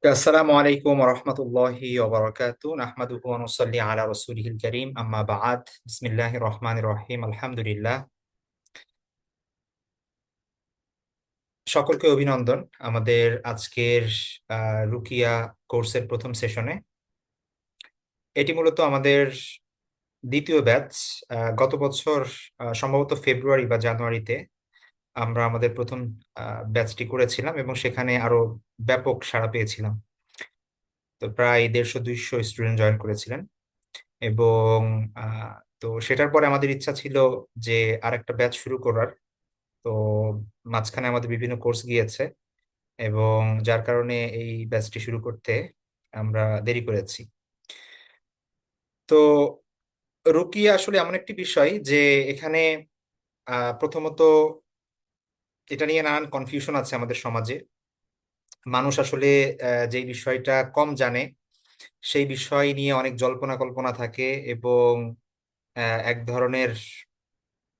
আসসালামু আলাইকুম রহমতুল্লাহি নাহমাদুহু ওয়া নুসাল্লি আলা রাসূলিহিল কারীম আম্মা বা'দ বিসমিল্লাহির রহমানির রহিম আলহামদুলিল্লাহ। সকলকে অভিনন্দন আমাদের আজকের রুকিয়া কোর্সের প্রথম সেশনে। এটি মূলত আমাদের দ্বিতীয় ব্যাচ। গত বছর সম্ভবত ফেব্রুয়ারি বা জানুয়ারিতে আমরা আমাদের প্রথম ব্যাচটি করেছিলাম এবং সেখানে আরো ব্যাপক সাড়া পেয়েছিলাম। তো প্রায় 150-200 স্টুডেন্ট জয়েন করেছিলেন এবং আহ, তো সেটার পরে আমাদের ইচ্ছা ছিল যে আরেকটা ব্যাচ শুরু করার। তো মাঝখানে আমাদের বিভিন্ন কোর্স গিয়েছে এবং যার কারণে এই ব্যাচটি শুরু করতে আমরা দেরি করেছি। তো রুকিয়া আসলে এমন একটি বিষয় যে এখানে প্রথমত এটা নিয়ে নানান কনফিউশন আছে আমাদের সমাজে। মানুষ আসলে যে বিষয়টা কম জানে সেই বিষয় নিয়ে অনেক জল্পনা কল্পনা থাকে এবং এক ধরনের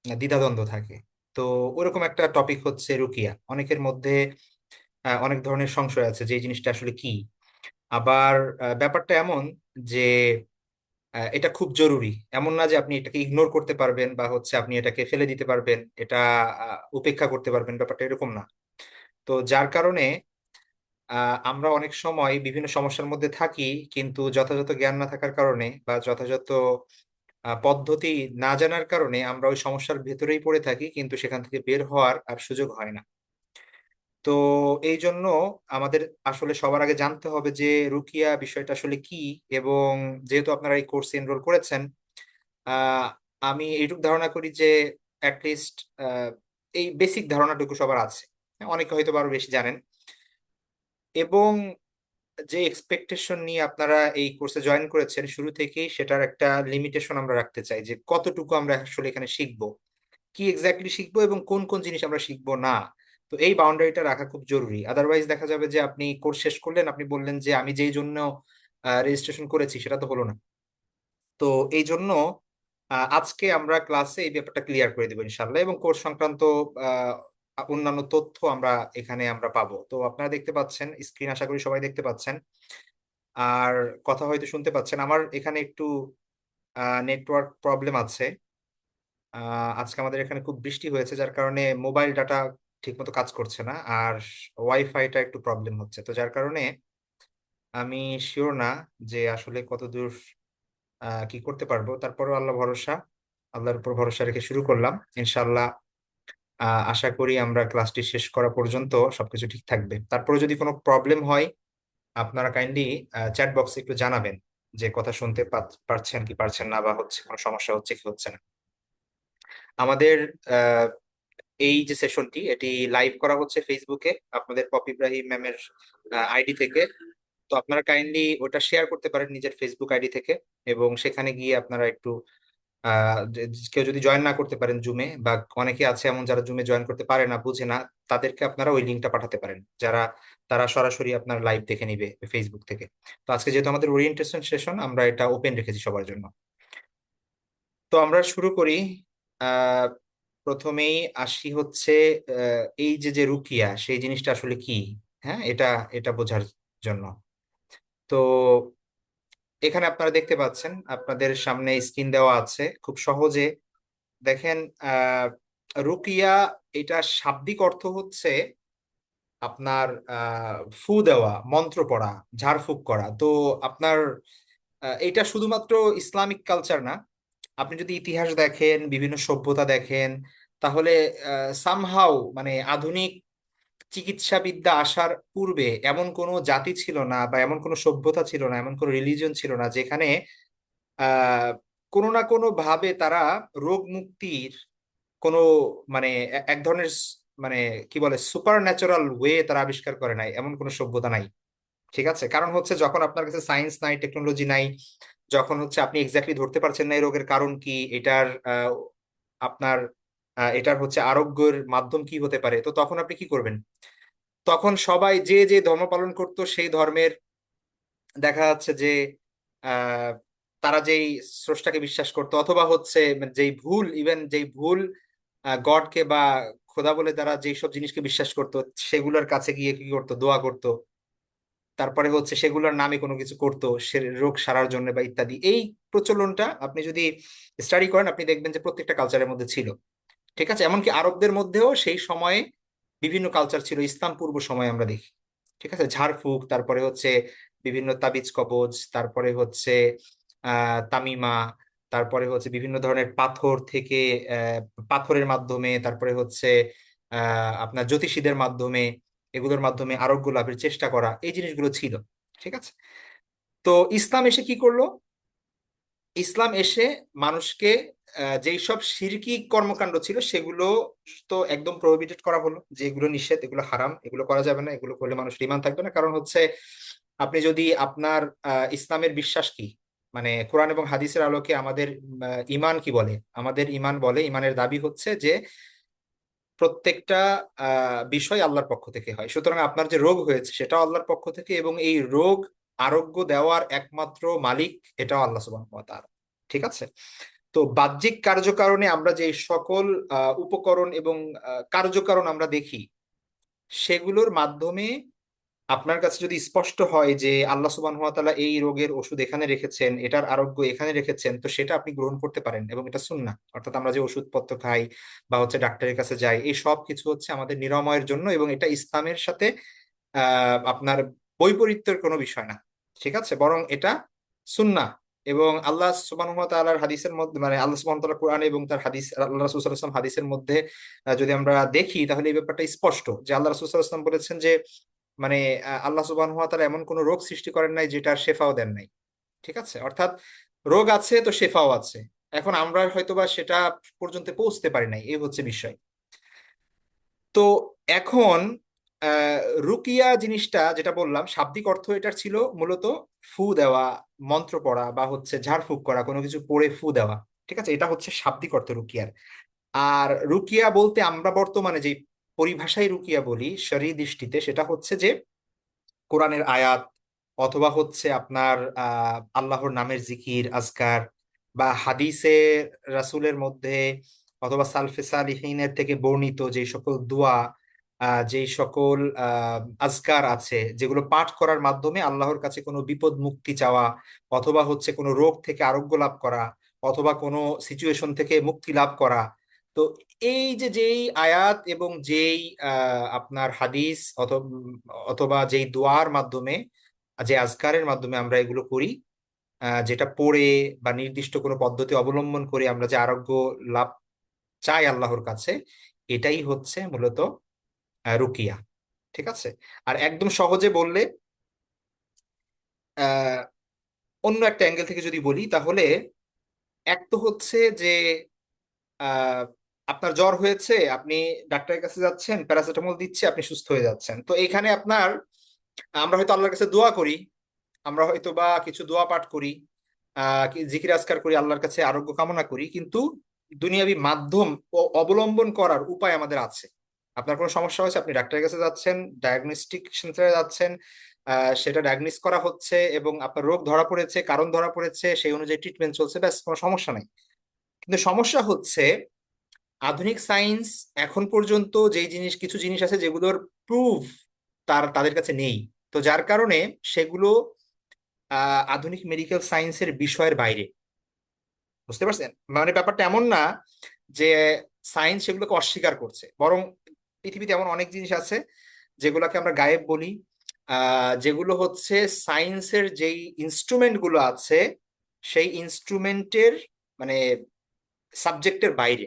দ্বিধাদ্বন্দ্ব থাকে। তো ওরকম একটা টপিক হচ্ছে রুকিয়া। অনেকের মধ্যে অনেক ধরনের সংশয় আছে যে এই জিনিসটা আসলে কি। আবার ব্যাপারটা এমন যে এটা খুব জরুরি, এমন না যে আপনি এটাকে ইগনোর করতে পারবেন বা হচ্ছে আপনি এটাকে ফেলে দিতে পারবেন, এটা উপেক্ষা করতে পারবেন, ব্যাপারটা এরকম না। তো যার কারণে আমরা অনেক সময় বিভিন্ন সমস্যার মধ্যে থাকি, কিন্তু যথাযথ জ্ঞান না থাকার কারণে বা যথাযথ পদ্ধতি না জানার কারণে আমরা ওই সমস্যার ভেতরেই পড়ে থাকি, কিন্তু সেখান থেকে বের হওয়ার আর সুযোগ হয় না। তো এই জন্য আমাদের আসলে সবার আগে জানতে হবে যে রুকিয়া বিষয়টা আসলে কি। এবং যেহেতু আপনারা এই কোর্সে এনরোল করেছেন, আহ, আমি এইটুকু ধারণা করি যে অ্যাটলিস্ট এই বেসিক ধারণাটুকু সবার আছে। অনেকে হয়তো আরো বেশি জানেন। এবং যে এক্সপেকটেশন নিয়ে আপনারা এই কোর্সে জয়েন করেছেন শুরু থেকেই সেটার একটা লিমিটেশন আমরা রাখতে চাই যে কতটুকু আমরা আসলে এখানে শিখবো, কি এক্স্যাক্টলি শিখবো এবং কোন কোন জিনিস আমরা শিখবো না। তো এই বাউন্ডারিটা রাখা খুব জরুরি। আদারওয়াইজ দেখা যাবে যে আপনি কোর্স শেষ করলেন, আপনি বললেন যে আমি যেই জন্য রেজিস্ট্রেশন করেছি সেটা তো হলো না। তো এই জন্য আজকে আমরা ক্লাসে এই ব্যাপারটা ক্লিয়ার করে দেবো ইনশাল্লাহ, এবং কোর্স সংক্রান্ত আহ, অন্যান্য তথ্য আমরা পাবো। তো আপনারা দেখতে পাচ্ছেন স্ক্রিন, আশা করি সবাই দেখতে পাচ্ছেন আর কথা হয়তো শুনতে পাচ্ছেন। আমার এখানে একটু নেটওয়ার্ক প্রবলেম আছে। আজকে আমাদের এখানে খুব বৃষ্টি হয়েছে, যার কারণে মোবাইল ডাটা ঠিকমতো কাজ করছে না, আর ওয়াইফাইটা একটু প্রবলেম হচ্ছে। তো যার কারণে আমি শিওর না যে আসলে কত দূর কি করতে পারবো। তারপরেও আল্লাহ ভরসা, আল্লাহর উপর ভরসা রেখে শুরু করলাম ইনশাল্লাহ। আশা করি আমরা ক্লাসটি শেষ করা পর্যন্ত সবকিছু ঠিক থাকবে। তারপরে যদি কোনো প্রবলেম হয় আপনারা কাইন্ডলি চ্যাট বক্সে একটু জানাবেন যে কথা শুনতে পারছেন কি পারছেন না, বা হচ্ছে কোনো সমস্যা হচ্ছে কি হচ্ছে না। আমাদের আহ, এই যে সেশনটি এটি লাইভ করা হচ্ছে ফেসবুকে আপনাদের পপি ইব্রাহিম ম্যামের আইডি থেকে। তো আপনারা কাইন্ডলি ওটা শেয়ার করতে পারেন নিজের ফেসবুক আইডি থেকে, এবং সেখানে গিয়ে আপনারা একটু কেউ যদি জয়েন না করতে পারেন জুমে, বা অনেকে আছে এমন যারা জুমে জয়েন করতে পারে না, বুঝে না, তাদেরকে আপনারা ওই লিঙ্কটা পাঠাতে পারেন, যারা তারা সরাসরি আপনার লাইভ দেখে নিবে ফেসবুক থেকে। তো আজকে যেহেতু আমাদের ওরিয়েন্টেশন সেশন, আমরা এটা ওপেন রেখেছি সবার জন্য। তো আমরা শুরু করি। আহ প্রথমেই আসি হচ্ছে এই যে যে রুকিয়া সেই জিনিসটা আসলে কি। হ্যাঁ, এটা এটা বোঝার জন্য। তো এখানে আপনারা দেখতে পাচ্ছেন, আপনাদের সামনে স্ক্রিন দেওয়া আছে খুব সহজে দেখেন। রুকিয়া, এটা শাব্দিক অর্থ হচ্ছে আপনার ফু দেওয়া, মন্ত্র পড়া, ঝাড়ফুঁক করা। তো আপনার এটা শুধুমাত্র ইসলামিক কালচার না, আপনি যদি ইতিহাস দেখেন, বিভিন্ন সভ্যতা দেখেন, তাহলে সামহাও মানে আধুনিক চিকিৎসাবিদ্যা আসার পূর্বে এমন কোনো জাতি ছিল না, বা এমন কোনো সভ্যতা ছিল না, এমন কোনো রিলিজন ছিল না যেখানে আহ কোনো না কোনো ভাবে তারা রোগ মুক্তির কোনো মানে এক ধরনের মানে কি বলে সুপার ন্যাচারাল ওয়ে তারা আবিষ্কার করে নাই, এমন কোনো সভ্যতা নাই। ঠিক আছে, কারণ হচ্ছে যখন আপনার কাছে সায়েন্স নাই, টেকনোলজি নাই, যখন হচ্ছে আপনি এক্স্যাক্টলি ধরতে পারছেন না এই রোগের কারণ কি, এটার আপনার এটার হচ্ছে আরোগ্যের মাধ্যম কি হতে পারে, তো তখন আপনি কি করবেন? তখন সবাই যে যে ধর্ম পালন করতো সেই ধর্মের দেখা যাচ্ছে যে আহ তারা যেই স্রষ্টাকে বিশ্বাস করতো, অথবা হচ্ছে মানে যেই ভুল, ইভেন যেই ভুল গডকে বা খোদা বলে তারা যেই সব জিনিসকে বিশ্বাস করতো, সেগুলোর কাছে গিয়ে কি করতো? দোয়া করতো। তারপরে হচ্ছে সেগুলোর নামে কোনো কিছু করতো সে রোগ সারার জন্য বা ইত্যাদি। এই প্রচলনটা আপনি যদি স্টাডি করেন আপনি দেখবেন যে প্রত্যেকটা কালচারের মধ্যে ছিল। ঠিক আছে, এমনকি আরবদের মধ্যেও সেই সময়ে বিভিন্ন কালচার ছিল, ইসলাম পূর্ব সময়ে আমরা দেখি। ঠিক আছে, ঝাড়ফুঁক, তারপরে হচ্ছে বিভিন্ন তাবিজ কবজ, তারপরে হচ্ছে তামিমা, তারপরে হচ্ছে বিভিন্ন ধরনের পাথর থেকে আহ পাথরের মাধ্যমে, তারপরে হচ্ছে আপনার জ্যোতিষীদের মাধ্যমে, এগুলোর মাধ্যমে আরোগ্য লাভের চেষ্টা করা, এই জিনিসগুলো ছিল। ঠিক আছে, তো ইসলাম এসে কি করলো? ইসলাম এসে মানুষকে যেই সব শিরকি কর্মকাণ্ড ছিল সেগুলো তো একদম প্রহিবিটেড করা হলো, যে এগুলো নিষেধ, এগুলো হারাম, এগুলো করা যাবে না, এগুলো করলে মানুষ ঈমান থাকবে না। কারণ হচ্ছে আপনি যদি আপনার ইসলামের বিশ্বাস কি, মানে কোরআন এবং হাদিসের আলোকে আমাদের ঈমান কি বলে, আমাদের ঈমান বলে, ঈমানের দাবি হচ্ছে যে প্রত্যেকটা বিষয় আল্লাহর পক্ষ থেকে হয়। সুতরাং আপনার যে রোগ হয়েছে সেটাও আল্লাহর পক্ষ থেকে, এবং এই রোগ আরোগ্য দেওয়ার একমাত্র মালিক এটাও আল্লাহ সুবহানাহু ওয়া তাআলা। ঠিক আছে, তো বাহ্যিক কার্যকারণে আমরা যে সকল উপকরণ এবং কার্যকারণ আমরা দেখি, সেগুলোর মাধ্যমে আপনার কাছে যদি স্পষ্ট হয় যে আল্লাহ সুবহানাহু ওয়া তাআলা এই রোগের ওষুধ এখানে রেখেছেন, এটার আরোগ্য এখানে রেখেছেন, তো সেটা আপনি গ্রহণ করতে পারেন, এবং এটা সুন্নাহ। অর্থাৎ আমরা যে ওষুধপত্র খাই বা হচ্ছে ডাক্তারের কাছে যাই, এই সব কিছু হচ্ছে আমাদের নিরাময়ের জন্য, এবং এটা ইসলামের সাথে আপনার বৈপরীত্যের কোনো বিষয় না। ঠিক আছে, বরং এটা সুন্নাহ। এবং আল্লাহ সুবহানাহু ওয়া তাআলার হাদিসের মধ্যে, মানে আল্লাহ সুবহানাহু ওয়া তাআলা কোরআন এবং তার হাদিস, আল্লাহ রাসূল সাল্লাল্লাহু আলাইহি ওয়াসাল্লাম হাদিসের মধ্যে যদি আমরা দেখি, তাহলে এই ব্যাপারটা স্পষ্ট যে আল্লাহ রাসূল সাল্লাল্লাহু আলাইহি ওয়াসাল্লাম বলেছেন যে মানে আল্লাহ সুবহানাহু ওয়া তাআলা এমন কোন রোগ সৃষ্টি করেন নাই যেটার শেফাও দেন নাই। ঠিক আছে, অর্থাৎ রোগ আছে তো শেফাও আছে। এখন আমরা হয়তোবা সেটা পর্যন্ত পৌঁছতে পারি নাই, এই হচ্ছে বিষয়। তো এখন আহ রুকিয়া জিনিসটা যেটা বললাম, শাব্দিক অর্থ এটার ছিল মূলত ফু দেওয়া, মন্ত্র পড়া, বা হচ্ছে ঝাড়ফুঁক করা, কোনো কিছু পড়ে ফু দেওয়া। ঠিক আছে, এটা হচ্ছে শাব্দিক অর্থ রুকিয়ার। আর রুকিয়া বলতে আমরা বর্তমানে যে পরিভাষায় রুকিয়া বলি শরী দৃষ্টিতে, সেটা হচ্ছে যে কোরআনের আয়াত, অথবা হচ্ছে আপনার আল্লাহর নামের জিকির আজকার, বা হাদিসে রাসূলের মধ্যে অথবা সালফে সালিহিনের থেকে বর্ণিত যে সকল দোয়া, যেই সকল আজকার আছে, যেগুলো পাঠ করার মাধ্যমে আল্লাহর কাছে কোনো বিপদ মুক্তি চাওয়া, অথবা হচ্ছে কোনো রোগ থেকে আরোগ্য লাভ করা, অথবা কোনো সিচুয়েশন থেকে মুক্তি লাভ করা। তো এই যে যেই আয়াত এবং যেই আপনার হাদিস অথবা যেই দোয়ার মাধ্যমে, যে আজকারের মাধ্যমে আমরা এগুলো করি, যেটা পড়ে বা নির্দিষ্ট কোনো পদ্ধতি অবলম্বন করে আমরা যে আরোগ্য লাভ চাই আল্লাহর কাছে, এটাই হচ্ছে মূলত রুকিয়া। ঠিক আছে, আর একদম সহজে বললে আহ অন্য একটা অ্যাঙ্গেল থেকে যদি বলি, তাহলে এক তো হচ্ছে যে আহ আপনার জ্বর হয়েছে, আপনি ডাক্তারের কাছে যাচ্ছেন, প্যারাসিটামল দিচ্ছে, আপনি সুস্থ হয়ে যাচ্ছেন। তো এখানে আপনার, আমরা হয়তো আল্লাহর কাছে দোয়া করি, আমরা হয়তো বা কিছু দোয়া পাঠ করি, জিকির আজকার করি, আল্লাহর কাছে আরোগ্য কামনা করি, কিন্তু দুনিয়াবি মাধ্যম অবলম্বন করার উপায় আমাদের আছে। আপনার কোনো সমস্যা হয়েছে, আপনি ডাক্তারের কাছে যাচ্ছেন, ডায়াগনস্টিক সেন্টারে যাচ্ছেন, সেটা ডায়াগনিস করা হচ্ছে, এবং আপনার রোগ ধরা পড়েছে, কারণ ধরা পড়েছে, সেই অনুযায়ী ট্রিটমেন্ট চলছে, ব্যাস, কোনো সমস্যা নাই। কিন্তু সমস্যা হচ্ছে আধুনিক সায়েন্স এখন পর্যন্ত যেই জিনিস, কিছু জিনিস আছে যেগুলোর প্রুফ তাদের কাছে নেই। তো যার কারণে সেগুলো আধুনিক মেডিকেল সায়েন্সের বিষয়ের বাইরে। বুঝতে পারছেন, মানে ব্যাপারটা এমন না যে সায়েন্স সেগুলোকে অস্বীকার করছে, বরং পৃথিবীতে এমন অনেক জিনিস আছে যেগুলোকে আমরা গায়েব বলি, যেগুলো হচ্ছে সায়েন্সের যেই ইনস্ট্রুমেন্ট গুলো আছে, সেই ইনস্ট্রুমেন্টের মানে সাবজেক্টের বাইরে।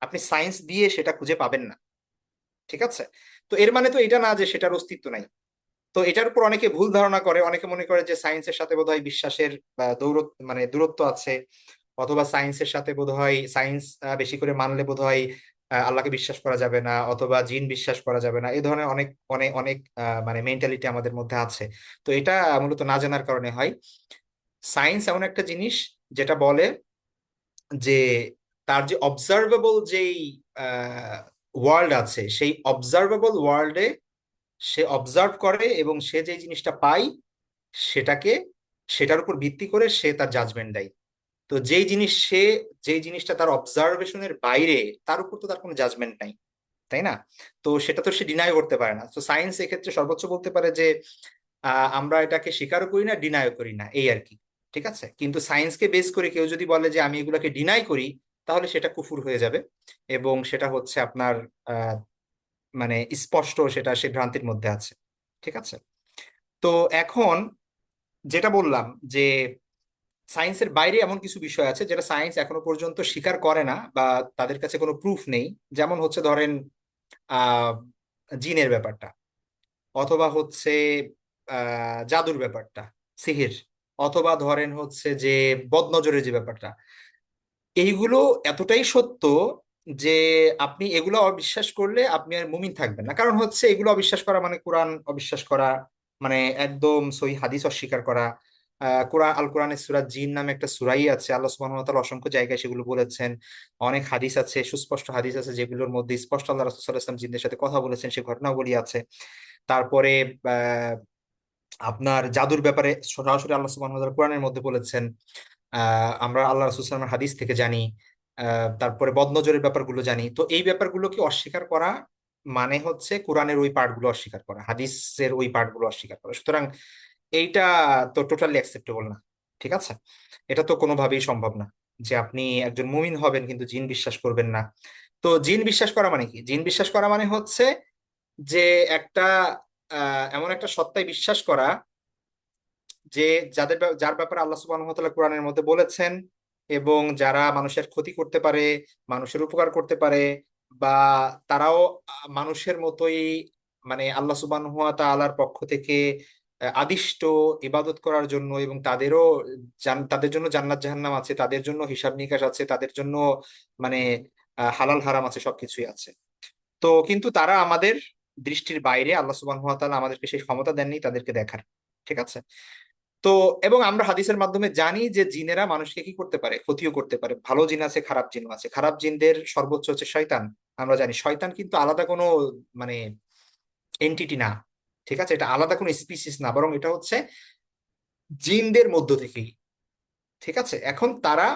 আপনি সায়েন্স দিয়ে সেটা খুঁজে পাবেন না। ঠিক আছে, তো এর মানে তো এটা না যে সেটার অস্তিত্ব নাই। তো এটার উপর অনেকে ভুল ধারণা করে, অনেকে মনে করে যে সায়েন্সের সাথে বোধহয় বিশ্বাসের মানে দূরত্ব আছে, অথবা সায়েন্সের সাথে বোধহয় সায়েন্স বেশি করে মানলে বোধহয় আল্লাহকে বিশ্বাস করা যাবে না, অথবা জিন বিশ্বাস করা যাবে না, এই ধরনের অনেক অনেক অনেক মানে মেন্টালিটি আমাদের মধ্যে আছে। তো এটা মূলত না জানার কারণে হয়। সায়েন্স এমন একটা জিনিস যেটা বলে যে তার যে অবজারভেবল যেই ওয়ার্ল্ড আছে, সেই অবজারভেবল ওয়ার্ল্ডে সে অবজার্ভ করে, এবং সে যে জিনিসটা পায় সেটাকে, সেটার উপর ভিত্তি করে সে তার জাজমেন্ট দেয়। তো যেই জিনিসটা তার অবজারভেশনের বাইরে, তার উপর তো তার কোনো জাজমেন্ট নাই, তাই না? তো সেটা তো সে ডিনাই করতে পারে না। তো সায়েন্স এক্ষেত্রে সর্বোচ্চ বলতে পারে যে আমরা এটাকে স্বীকারও করি না, ডিনাইও করি না, এই আর কি। ঠিক আছে, কিন্তু সায়েন্সকে বেস করে কেউ যদি বলে যে আমি এগুলোকে ডিনাই করি, তাহলে সেটা কুফুর হয়ে যাবে, এবং সেটা হচ্ছে আপনার আহ, মানে স্পষ্ট সেটা সে ভ্রান্তির মধ্যে আছে। ঠিক আছে। তো এখন যেটা বললাম যে সায়েন্সের বাইরে এমন কিছু বিষয় আছে যেটা সায়েন্স এখনো পর্যন্ত স্বীকার করে না, বা তাদের কাছে কোনো প্রুফ নেই। যেমন হচ্ছে ধরেন আহ জিনের ব্যাপারটা, অথবা হচ্ছে জাদুর ব্যাপারটা, সিহির, অথবা ধরেন হচ্ছে যে বদনজরের যে ব্যাপারটা, এইগুলো এতটাই সত্য যে আপনি এগুলো অবিশ্বাস করলে আপনি আর মুমিন থাকবেন না। কারণ হচ্ছে এগুলো অবিশ্বাস করা মানে কোরআন অবিশ্বাস করা, মানে একদম সহি হাদিস অস্বীকার করা। কোরআন, আল কোরআনের সূরা জিন নামে একটা সূরাই আছে, আল্লাহ সুবহানাহু ওয়া তাআলা অসংখ্য জায়গায় সেগুলো বলেছেন। অনেক হাদিস আছে, সুস্পষ্ট হাদিস আছে, যেগুলোর মধ্যে স্পষ্ট আল্লাহ রাসূল সাল্লাল্লাহু আলাইহি ওয়াসাল্লাম জিনদের সাথে কথা বলেছেন, সে ঘটনাবলী আছে। তারপরে আহ, আপনার জাদুর ব্যাপারে সরাসরি আল্লাহ সুবহানাহু ওয়া তাআলা কোরআনের মধ্যে বলেছেন, আমরা আল্লাহ রাসূল সাল্লাল্লাহু আলাইহি ওয়াসাল্লামের হাদিস থেকে জানি। তারপরে বদনজরের ব্যাপারগুলো জানি। তো এই ব্যাপারগুলোকে অস্বীকার করা মানে হচ্ছে কোরআনের ওই পার্টগুলো অস্বীকার করা, হাদিসের ওই পার্টগুলো অস্বীকার করা। সুতরাং এইটা তো টোটালি অ্যাকসেপ্টেবল না। ঠিক আছে, এটা তো কোনোভাবেই সম্ভব না যে আপনি একজন মুমিন হবেন কিন্তু জিন বিশ্বাস করবেন না। তো জিন বিশ্বাস করা মানে কি? জিন বিশ্বাস করা মানে হচ্ছে যে একটা এমন একটা সত্তায় বিশ্বাস করা যে যার ব্যাপারে আল্লাহ সুবহানাহু ওয়া তাআলা কোরআনের মধ্যে বলেছেন, এবং যারা মানুষের ক্ষতি করতে পারে, মানুষের উপকার করতে পারে, বা তারাও মানুষের মতোই, মানে আল্লাহ সুবহানাহু ওয়া তাআলার পক্ষ থেকে আদিষ্ট ইবাদত করার জন্য, এবং তাদেরও তাদের জন্য জান্নাত জাহান্নাম আছে, তাদের জন্য হিসাব নিকাশ আছে, তাদের জন্য মানে হালাল হারাম আছে, সবকিছুই আছে। তো কিন্তু তারা আমাদের দৃষ্টির বাইরে, আল্লাহ সুবহানাহু ওয়া তাআলা আমাদেরকে সেই ক্ষমতা দেননি তাদেরকে দেখার। ঠিক আছে। তো এবং আমরা হাদিসের মাধ্যমে জানি যে জিনেরা মানুষকে কি করতে পারে, ক্ষতিও করতে পারে। ভালো জিন আছে, খারাপ জিনও আছে। খারাপ জিনদের সর্বোচ্চ হচ্ছে শয়তান। আমরা জানি শয়তান কিন্তু আলাদা কোনো মানে এন্টিটি না। ঠিক আছে, এটা আলাদা কোনো স্পিসিস না, বরং এটা হচ্ছে জিনদের মধ্য থেকেই। ঠিক আছে, এখন তারা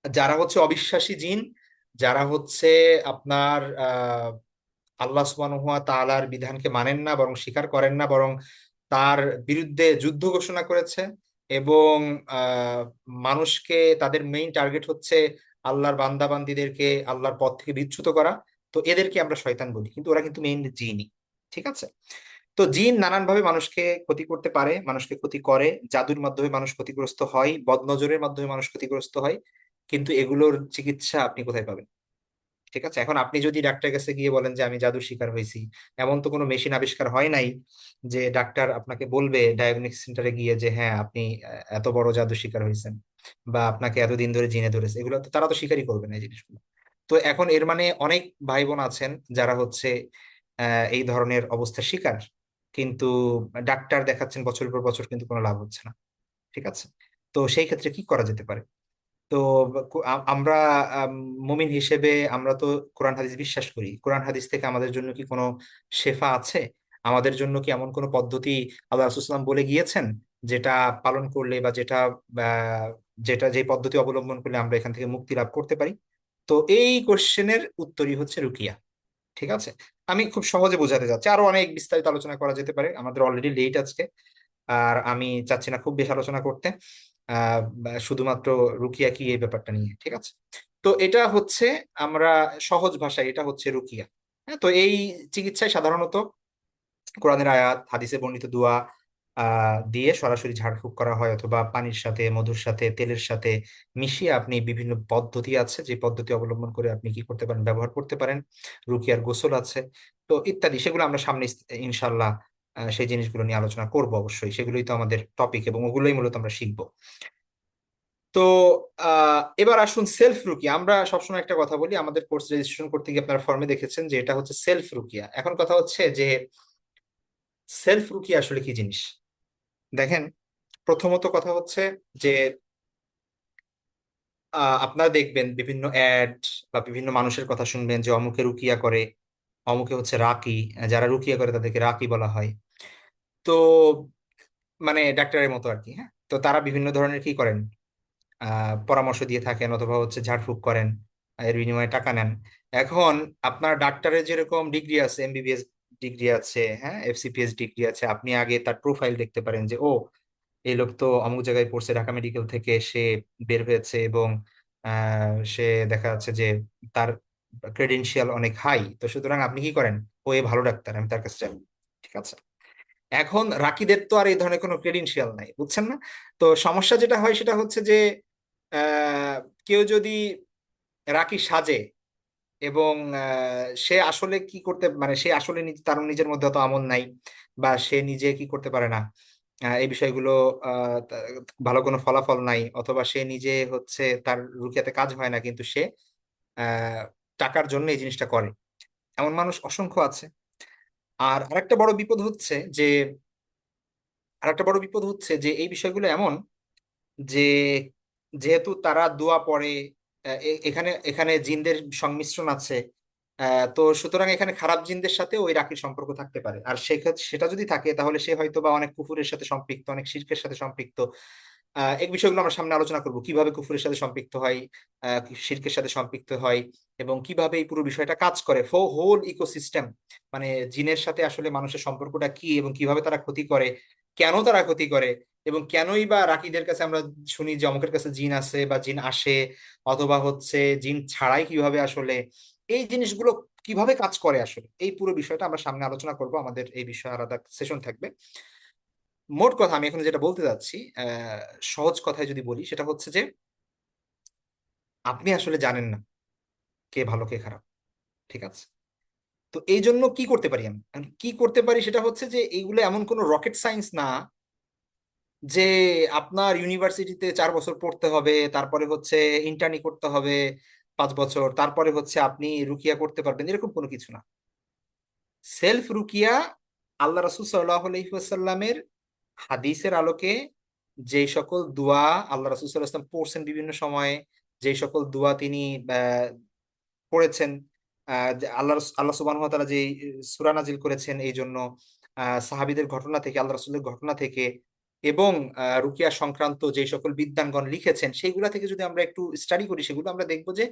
যারা হচ্ছে অবিশ্বাসী জিন, যারা হচ্ছে আপনার আল্লাহ সুবহানাহু ওয়া তাআলার বিধানকে মানেন না, বরং স্বীকার করেন না, বরং তার বিরুদ্ধে যুদ্ধ ঘোষণা করেছে, এবং আহ, মানুষকে, তাদের মেইন টার্গেট হচ্ছে আল্লাহর বান্দা বান্দীদেরকে আল্লাহর পথ থেকে বিচ্যুত করা। তো এদেরকে আমরা শয়তান বলি, কিন্তু ওরা কিন্তু মেইনলি জিনই। ঠিক আছে। তো জিন নানান ভাবে মানুষকে ক্ষতি করতে পারে, মানুষকে ক্ষতি করে। জাদুর মাধ্যমে মানুষ ক্ষতিগ্রস্ত হয়, বদনজরের মাধ্যমে মানুষ ক্ষতিগ্রস্ত হয়। কিন্তু এগুলোর চিকিৎসা আপনি কোথায় পাবেন? ঠিক আছে, এখন আপনি যদি ডাক্তারের কাছে গিয়ে বলেন যে আমি জাদুর শিকার হয়েছি, এমন তো কোনো মেশিন আবিষ্কার হয় নাই যে ডাক্তার আপনাকে বলবে ডায়াগনস্টিক সেন্টারে গিয়ে যে হ্যাঁ আপনি এত বড় জাদুর শিকার হয়েছেন, বা আপনাকে এতদিন ধরে জিনে ধরেছে। এগুলো তো তারা তো স্বীকারই করবে না এই জিনিসগুলো। তো এখন এর মানে অনেক ভাই বোন আছেন যারা হচ্ছে এই ধরনের অবস্থার শিকার, কিন্তু ডাক্তার দেখাচ্ছেন বছরের পর বছর, কিন্তু কোনো লাভ হচ্ছে না। ঠিক আছে। তো সেই ক্ষেত্রে কি করা যেতে পারে? তো আমরা আম, মুমিন হিসেবে আমরা তো কোরআন হাদিস বিশ্বাস করি। কোরআন হাদিস থেকে আমাদের জন্য কি কোনো শেফা আছে? আমাদের জন্য কি এমন কোনো পদ্ধতি আল্লাহ রাসূলুল্লাহ সাল্লাল্লাহু আলাইহি ওয়াসাল্লাম বলে গিয়েছেন, যেটা পালন করলে, বা যেটা আহ, যেটা যে পদ্ধতি অবলম্বন করলে আমরা এখান থেকে মুক্তি লাভ করতে পারি? তো এই কোশ্চেনের উত্তরই হচ্ছে রুকিয়া। ঠিক আছে। আমি খুব সহজে বোঝাতে যাচ্ছি, আরো অনেক বিস্তারিত আলোচনা করা যেতে পারে, আমাদের অলরেডি লেট আজকে। আর আমি চাচ্ছি না খুব বেশি আলোচনা করতে, শুধুমাত্র রুকিয়া কি এই ব্যাপারটা নিয়ে। ঠিক আছে। তো এটা হচ্ছে, আমরা সহজ ভাষায়, এটা হচ্ছে রুকিয়া। হ্যাঁ, তো এই চিকিৎসায় সাধারণত কোরআনের আয়াত, হাদিসে বর্ণিত দোয়া দিয়ে সরাসরি ঝাড়ফুঁক করা হয়, অথবা পানির সাথে, মধুর সাথে, তেলের সাথে মিশিয়ে আপনি, বিভিন্ন পদ্ধতি আছে যে পদ্ধতি অবলম্বন করে আপনি কি করতে পারেন, ব্যবহার করতে পারেন। রুকিয়ার গোসল আছে, তো ইত্যাদি। সেগুলো আমরা সামনে ইনশাল্লাহ সেই জিনিসগুলো নিয়ে আলোচনা করব অবশ্যই। সেগুলোই তো আমাদের টপিক, এবং ওগুলোই মূলত আমরা শিখবো। তো এবার আসুন সেলফ রুকিয়া। আমরা সবসময় একটা কথা বলি, আমাদের কোর্স রেজিস্ট্রেশন করতে গিয়ে আপনারা ফর্মে দেখেছেন যে এটা হচ্ছে সেলফ রুকিয়া। এখন কথা হচ্ছে যে সেলফ রুকিয়া আসলে কি জিনিস। দেখেন, প্রথমত কথা হচ্ছে যে আপনারা দেখবেন বিভিন্ন অ্যাড বা বিভিন্ন মানুষের কথা শুনবেন যে অমুকে রুকিয়া করে, অমুকে হচ্ছে রাকি। যারা রুকিয়া করে তাদেরকে রাকি বলা হয়। তো মানে ডাক্তারের মতো আর কি। হ্যাঁ, তো তারা বিভিন্ন ধরনের কি করেন, পরামর্শ দিয়ে থাকেন, অথবা হচ্ছে ঝাড়ফুঁক করেন, এর বিনিময়ে টাকা নেন। এখন আপনার ডাক্তারের যেরকম ডিগ্রি আছে, এমবিবিএস ডিগ্রি আছে, হ্যাঁ, FCPS ডিগ্রি আছে, আপনি আগে তার প্রোফাইল দেখতে পারেন যে ও এই লোক তো অমুক জায়গায় পড়ছে, ঢাকা মেডিকেল থেকে সে বের হয়েছে, এবং সে দেখা যাচ্ছে যে তার ক্রেডেনশিয়াল অনেক হাই, তো সুতরাং আপনি কি করেন, ও এ ভালো ডাক্তার, আমি তার কাছে যাবো। ঠিক আছে, এখন রাকিদের তো আর এই ধরনের কোনো ক্রেডেনশিয়াল নাই, বুঝছেন না? তো সমস্যা যেটা হয় সেটা হচ্ছে যে আহ, কেউ যদি রাকি সাজে, এবং সে আসলে কি করতে, মানে সে আসলে তার নিজের মধ্যে অত আমল নাই, বা সে নিজে কি করতে পারে না, এই বিষয়গুলো ভালো কোনো ফলাফল নাই, অথবা সে নিজে হচ্ছে তার রুকিয়াতে কাজ হয় না, কিন্তু সে আহ, টাকার জন্য এই জিনিসটা করে, এমন মানুষ অসংখ্য আছে। আর আরেকটা বড় বিপদ হচ্ছে যে এই বিষয়গুলো এমন যে যেহেতু তারা দোয়া পড়ে, এখানে এখানে জিনদের সংমিশ্রণ আছে, তো সুতরাং এখানে খারাপ জিনদের সাথে ওই রাখির সম্পর্ক থাকতে পারে, আর সেটা যদি থাকে তাহলে সে হয়তো বা অনেক কুফুরের সাথে সম্পৃক্ত, অনেক শিরকের সাথে সম্পৃক্ত। এই বিষয়গুলো আমরা সামনে আলোচনা করব, কিভাবে কুফুরের সাথে সম্পৃক্ত হয়, শিরকের সাথে সম্পৃক্ত হয়, এবং কিভাবে এই পুরো বিষয়টা কাজ করে, হোল ইকোসিস্টেম, মানে জিনের সাথে আসলে মানুষের সম্পর্কটা কি, এবং কিভাবে তারা ক্ষতি করে, কেন তারা ক্ষতি করে, এবং কেনই বা রাকিদের কাছে আমরা শুনি যে অমুকের কাছে জিন আছে বা জিন আসে, অথবা হচ্ছে জিন ছাড়াই কিভাবে আসলে এই জিনিসগুলো কিভাবে কাজ করে, আসলে এই পুরো বিষয়টা আমরা সামনে আলোচনা করব, আমাদের এই বিষয়ে আলাদা সেশন থাকবে। মোট কথা আমি এখন যেটা বলতে যাচ্ছি, সহজ কথায় যদি বলি সেটা হচ্ছে যে আপনি আসলে জানেন না কে ভালো কে খারাপ। ঠিক আছে, তো এই জন্য কি করতে পারি আমি, কি করতে পারি সেটা হচ্ছে যে এইগুলো এমন কোনো রকেট সায়েন্স না যে আপনার ইউনিভার্সিটিতে 4 বছর পড়তে হবে, তারপরে হচ্ছে ইন্টার্নি করতে হবে 5 বছর, তারপরে হচ্ছে আপনি রুকিয়া করতে পারবেন, এরকম কোনো কিছু না। সেলফ রুকিয়া আল্লাহ রাসূল সাল্লাল্লাহু আলাইহি ওয়াসাল্লামের হাদিসের আলোকে, যেই সকল দোয়া আল্লাহ রাসূল সাল্লাল্লাহু আলাইহি ওয়াসাল্লাম পড়ছেন বিভিন্ন সময়ে, যেই সকল দোয়া তিনি পড়েছেন, আল্লাহ সুবহানাহু ওয়া তাআলা যে সূরা নাজিল করেছেন এই জন্য, সাহাবীদের ঘটনা থেকে, আল্লাহ রাসূলের ঘটনা থেকে, এবং রুকিয়া সংক্রান্ত যে সকল বিদ্বানগণ লিখেছেন সেইগুলা থেকে যদি আমরা একটু স্টাডি করি, সেগুলো আমরা দেখবো যে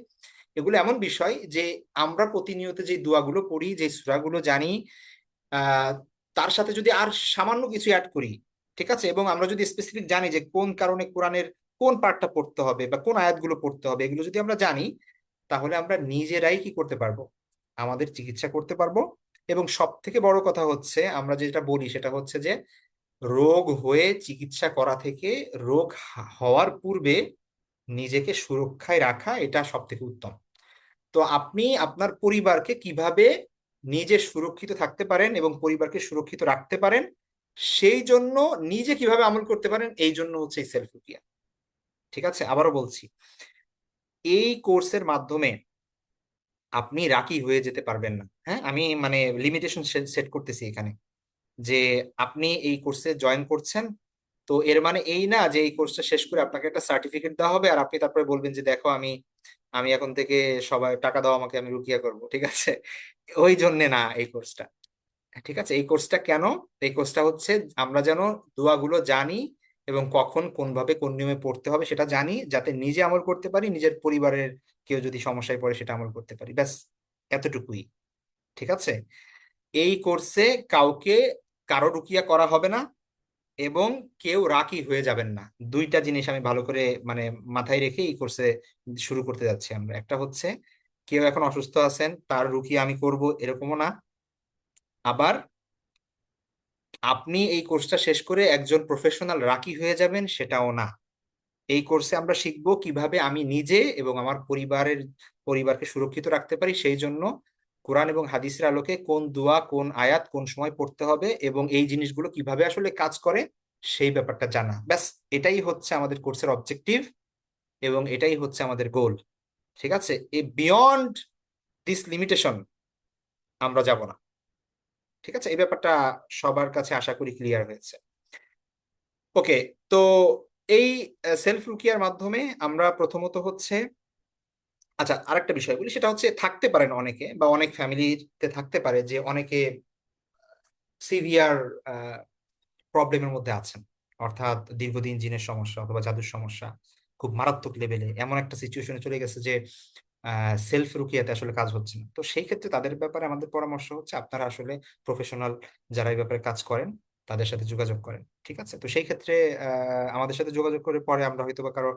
এগুলো এমন বিষয় যে আমরা প্রতিনিয়ত যে দোয়াগুলো পড়ি, যে সূরাগুলো জানি, আহ তার সাথে যদি আর সামান্য কিছু অ্যাড করি, ঠিক আছে, এবং আমরা যদি স্পেসিফিক জানি যে কোন কারণে কোরআনের কোন পার্টটা পড়তে হবে বা কোন আয়াতগুলো পড়তে হবে, এগুলো যদি আমরা জানি, তাহলে আমরা নিজেরাই কি করতে পারবো, আমাদের চিকিৎসা করতে পারবো। এবং সব থেকে বড় কথা হচ্ছে আমরা যেটা বলি সেটা হচ্ছে যে রোগ হয়ে চিকিৎসা করা থেকে রোগ হওয়ার পূর্বে নিজেকে সুরক্ষায় রাখা, এটা সব থেকে উত্তম। তো আপনি আপনার পরিবারকে কিভাবে নিজে সুরক্ষিত থাকতে পারেন এবং পরিবারকে সুরক্ষিত রাখতে পারেন, সেই জন্য নিজে কিভাবে আমল করতে পারেন, এই জন্য হচ্ছে এই সেলফ রুকিয়া। ঠিক আছে, আবারও বলছি, এই কোর্সের মাধ্যমে আপনি রাকি হয়ে যেতে পারবেন না। হ্যাঁ, আমি মানে লিমিটেশন সেট করতেছি এখানে, যে আপনি এই কোর্সে জয়েন করছেন, তো এর মানে এই না যে এই কোর্সটা শেষ করে আপনাকে একটা সার্টিফিকেট দেওয়া হবে আর আপনি তারপরে বলবেন যে দেখো আমি আমি এখন থেকে সবাই টাকা দাও আমাকে, আমি রুকিয়া করব। ঠিক আছে, ওই জন্যে না এই কোর্সটা। ঠিক আছে, এই কোর্সটা কেন, এই কোর্সটা হচ্ছে আমরা যেন দোয়াগুলো জানি, এবং কখন কোন ভাবে কোন নিয়মে পড়তে হবে সেটা জানি, যাতে নিজে আমল করতে পারি, নিজের পরিবারের কেউ যদি সমস্যায় পড়ে সেটা আমল করতে পারি, ব্যাস এতটুকুই। ঠিক আছে, এই কোর্সে কাউকে কারো রুকিয়া করা হবে না, এবং কেউ রাকি হয়ে যাবেন না। দুইটা জিনিস আমি ভালো করে মানে মাথায় রেখে এই কোর্সে শুরু করতে যাচ্ছি আমরা। একটা হচ্ছে কেউ এখন অসুস্থ আছেন তার রুকিয়া আমি করব, এরকমও না। আবার আপনি এই কোর্সটা শেষ করে একজন প্রফেশনাল রাকি হয়ে যাবেন, সেটাও না। এই কোর্সে আমরা শিখবো কিভাবে আমি নিজে এবং আমার পরিবারকে সুরক্ষিত রাখতে পারি, সেই জন্য কোরআন এবং হাদিসের আলোকে কোন দোয়া কোন আয়াত কোন সময় পড়তে হবে, এবং এই জিনিসগুলো কিভাবে আসলে কাজ করে সেই ব্যাপারটা জানা, ব্যাস। এটাই হচ্ছে আমাদের কোর্সের অবজেক্টিভ, এবং এটাই হচ্ছে আমাদের গোল। ঠিক আছে, এই বিয়ন্ড দিস লিমিটেশন আমরা যাব না। ঠিক আছে, এই ব্যাপারটা সবার কাছে আশা করি ক্লিয়ার হয়েছে। ওকে, তো এই সেলফ রুকিয়ার মাধ্যমে আমরা প্রথমত হচ্ছে, আচ্ছা আরেকটা বিষয় বলি, সেটা হচ্ছে থাকতে পারেন অনেকে, বা অনেক ফ্যামিলিতে থাকতে পারে যে অনেকে সিভিয়ার প্রবলেমের মধ্যে আছেন, অর্থাৎ দীর্ঘদিন জিনের সমস্যা অথবা জাদুর সমস্যা খুব মারাত্মক লেভেলে, এমন একটা সিচুয়েশনে চলে গেছে যে সেলফ রুকিয়াতে আসলে কাজ হচ্ছে না। তো সেই ক্ষেত্রে তাদের ব্যাপারে আমাদের পরামর্শ হচ্ছে আপনারা আসলে প্রফেশনাল যারা এই ব্যাপারে কাজ করেন তাদের সাথে যোগাযোগ করেন, ঠিক আছে? তো সেই ক্ষেত্রে আমাদের সাথে যোগাযোগ করে পরে আমরা হয়তো বা কারো,